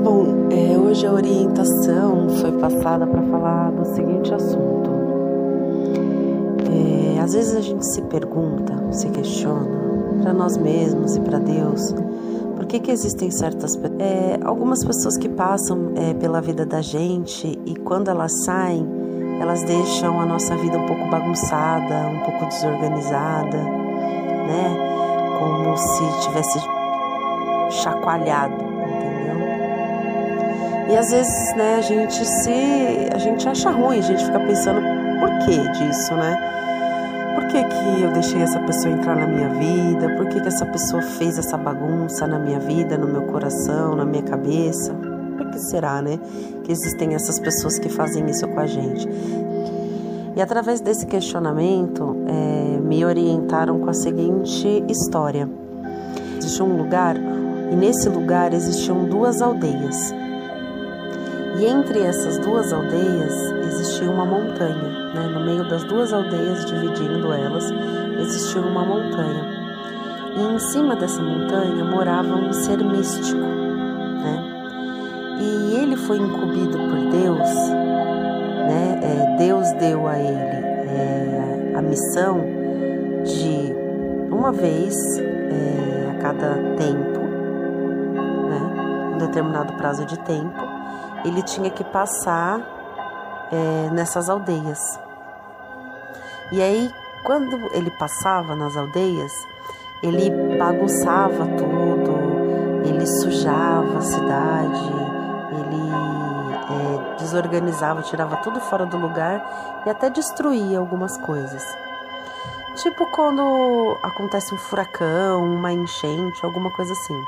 Bom, hoje a orientação foi passada para falar do seguinte assunto. Às vezes a gente se pergunta, se questiona, para nós mesmos e para Deus, por que existem algumas pessoas que passam pela vida da gente e quando elas saem, elas deixam a nossa vida um pouco bagunçada, um pouco desorganizada, né? Como se tivesse chacoalhado, entendeu? E às vezes, né, a gente acha ruim, a gente fica pensando, por que disso, né? Por que eu deixei essa pessoa entrar na minha vida? Por que essa pessoa fez essa bagunça na minha vida, no meu coração, na minha cabeça? Por que será, né, que existem essas pessoas que fazem isso com a gente? E através desse questionamento, me orientaram com a seguinte história. Existia um lugar, e nesse lugar existiam 2 aldeias. E entre essas 2 aldeias existia uma montanha, né? No meio das 2 aldeias, dividindo elas, existia uma montanha. E em cima dessa montanha morava um ser místico, né? E ele foi incumbido por Deus, né? Deus deu a ele a missão de, uma vez a cada tempo, né? Um determinado prazo de tempo, ele tinha que passar nessas aldeias. E aí, quando ele passava nas aldeias, ele bagunçava tudo, ele sujava a cidade, ele desorganizava, tirava tudo fora do lugar e até destruía algumas coisas. Tipo quando acontece um furacão, uma enchente, alguma coisa assim.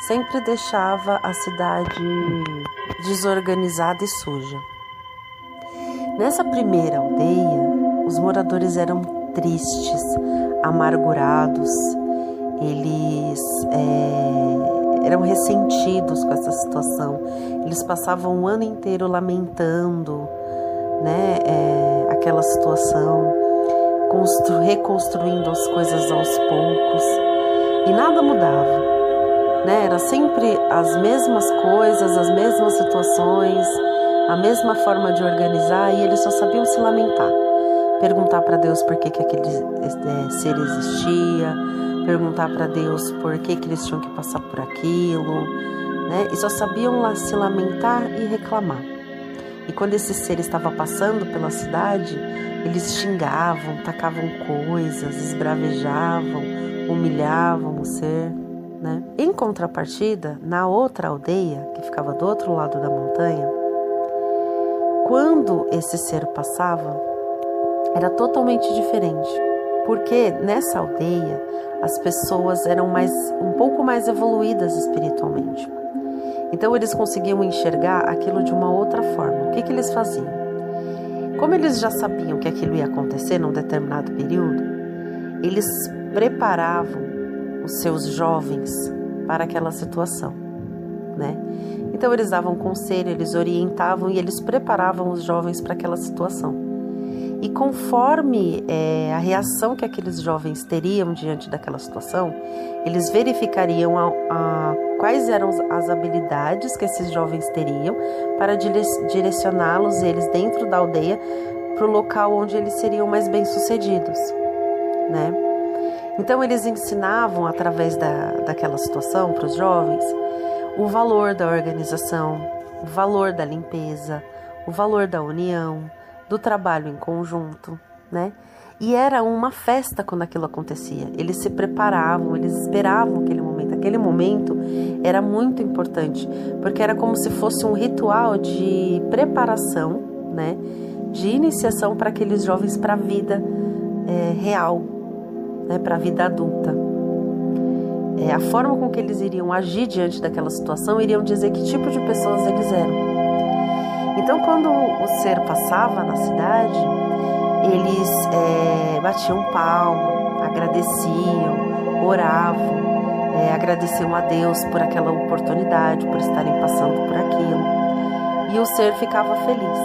Sempre deixava a cidade desorganizada e suja. Nessa primeira aldeia, os moradores eram tristes, amargurados, eles eram ressentidos com essa situação. Eles passavam o ano inteiro lamentando, né, aquela situação, reconstruindo as coisas aos poucos, e nada mudava. Era sempre as mesmas coisas, as mesmas situações, a mesma forma de organizar, e eles só sabiam se lamentar. Perguntar para Deus por que aquele ser existia, perguntar para Deus por que eles tinham que passar por aquilo, né? E só sabiam lá se lamentar e reclamar. E quando esse ser estava passando pela cidade, eles xingavam, tacavam coisas, esbravejavam, humilhavam o ser. Né? Em contrapartida, na outra aldeia, que ficava do outro lado da montanha, quando esse ser passava, era totalmente diferente. Porque nessa aldeia, as pessoas eram um pouco mais evoluídas espiritualmente. Então eles conseguiam enxergar aquilo de uma outra forma. O que eles faziam? Como eles já sabiam que aquilo ia acontecer num determinado período, eles preparavam os seus jovens para aquela situação, né? Então eles davam conselho, eles orientavam e eles preparavam os jovens para aquela situação. E conforme a reação que aqueles jovens teriam diante daquela situação, eles verificariam quais eram as habilidades que esses jovens teriam para direcioná-los, eles dentro da aldeia, para o local onde eles seriam mais bem-sucedidos, né? Então eles ensinavam através daquela situação para os jovens o valor da organização, o valor da limpeza, o valor da união, do trabalho em conjunto, né? E era uma festa quando aquilo acontecia. Eles se preparavam, eles esperavam aquele momento. Aquele momento era muito importante, porque era como se fosse um ritual de preparação, né? De iniciação para aqueles jovens para a vida real, né, para a vida adulta. A forma com que eles iriam agir diante daquela situação iriam dizer que tipo de pessoas eles eram. Então, quando o ser passava na cidade, eles batiam palma, agradeciam, oravam, agradeciam a Deus por aquela oportunidade, por estarem passando por aquilo. E o ser ficava feliz.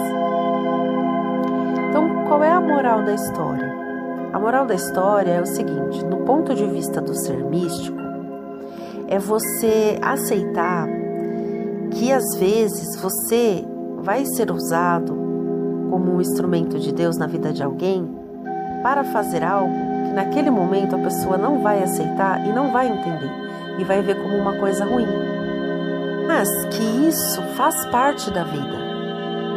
Então, qual é a moral da história? A moral da história é o seguinte: no ponto de vista do ser místico, é você aceitar que às vezes você vai ser usado como um instrumento de Deus na vida de alguém para fazer algo que naquele momento a pessoa não vai aceitar e não vai entender e vai ver como uma coisa ruim. Mas que isso faz parte da vida,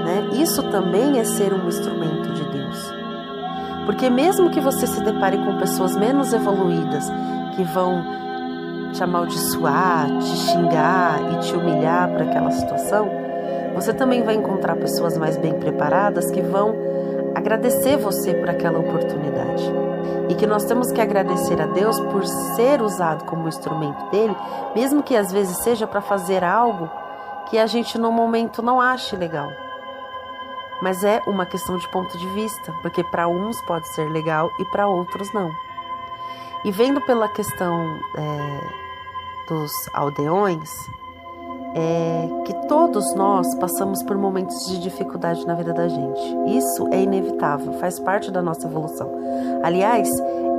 né? Isso também é ser um instrumento de Deus. Porque mesmo que você se depare com pessoas menos evoluídas que vão te amaldiçoar, te xingar e te humilhar para aquela situação, você também vai encontrar pessoas mais bem preparadas que vão agradecer você por aquela oportunidade. E que nós temos que agradecer a Deus por ser usado como instrumento dele, mesmo que às vezes seja para fazer algo que a gente no momento não ache legal. Mas é uma questão de ponto de vista, porque para uns pode ser legal e para outros não. E vendo pela questão dos aldeões, que todos nós passamos por momentos de dificuldade na vida da gente. Isso é inevitável, faz parte da nossa evolução. Aliás,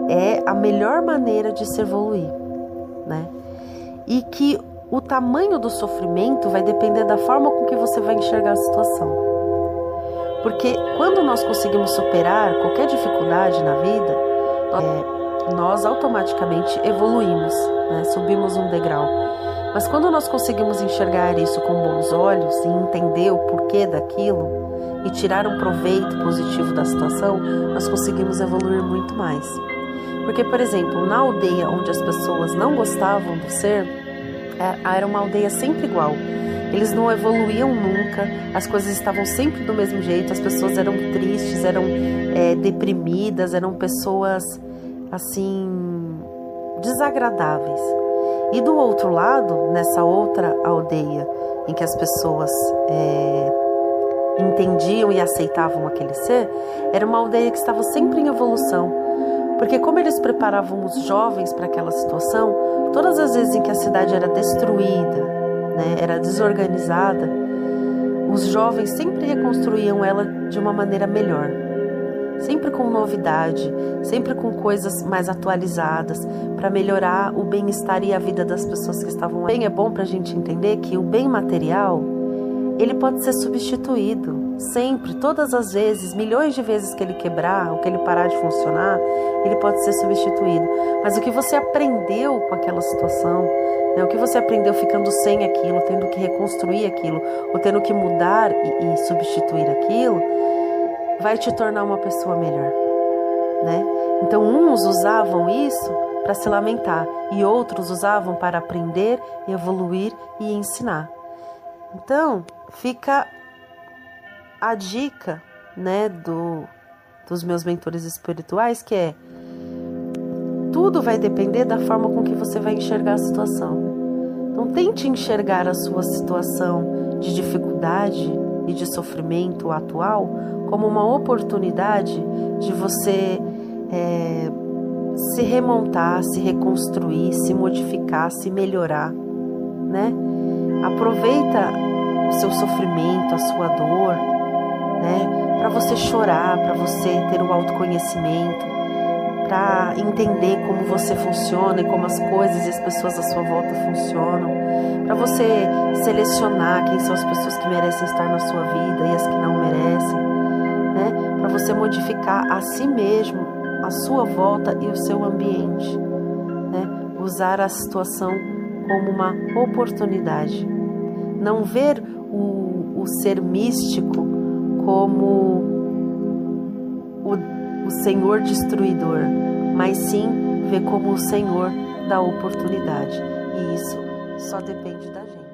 é a melhor maneira de se evoluir, né? E que o tamanho do sofrimento vai depender da forma com que você vai enxergar a situação. Porque quando nós conseguimos superar qualquer dificuldade na vida, nós automaticamente evoluímos, né? Subimos um degrau. Mas quando nós conseguimos enxergar isso com bons olhos e entender o porquê daquilo e tirar um proveito positivo da situação, nós conseguimos evoluir muito mais. Porque, por exemplo, na aldeia onde as pessoas não gostavam do ser, era uma aldeia sempre igual. Eles não evoluíam nunca, as coisas estavam sempre do mesmo jeito, as pessoas eram tristes, eram deprimidas, eram pessoas, assim, desagradáveis. E do outro lado, nessa outra aldeia em que as pessoas entendiam e aceitavam aquele ser, era uma aldeia que estava sempre em evolução. Porque como eles preparavam os jovens para aquela situação, todas as vezes em que a cidade era destruída, né, era desorganizada, os jovens sempre reconstruíam ela de uma maneira melhor. Sempre com novidade, sempre com coisas mais atualizadas, para melhorar o bem-estar e a vida das pessoas que estavam lá. É bom para a gente entender que o bem material, ele pode ser substituído, sempre, todas as vezes, milhões de vezes que ele quebrar, ou que ele parar de funcionar, ele pode ser substituído. Mas o que você aprendeu com aquela situação, né, o que você aprendeu ficando sem aquilo, tendo que reconstruir aquilo, ou tendo que mudar e substituir aquilo, vai te tornar uma pessoa melhor, né? Então, uns usavam isso para se lamentar e outros usavam para aprender, evoluir e ensinar. Então, fica a dica, né, dos meus mentores espirituais, que é: tudo vai depender da forma com que você vai enxergar a situação. Então, tente enxergar a sua situação de dificuldade e de sofrimento atual como uma oportunidade de você se remontar, se reconstruir, se modificar, se melhorar, né? Aproveita o seu sofrimento, a sua dor, né? Para você chorar, para você ter o autoconhecimento, para entender como você funciona e como as coisas e as pessoas à sua volta funcionam, para você selecionar quem são as pessoas que merecem estar na sua vida e as que não merecem, né? Para você modificar a si mesmo, a sua volta e o seu ambiente, né? Usar a situação como uma oportunidade. Não ver o ser místico como o Senhor destruidor, mas sim ver como o Senhor da oportunidade. E isso só depende da gente.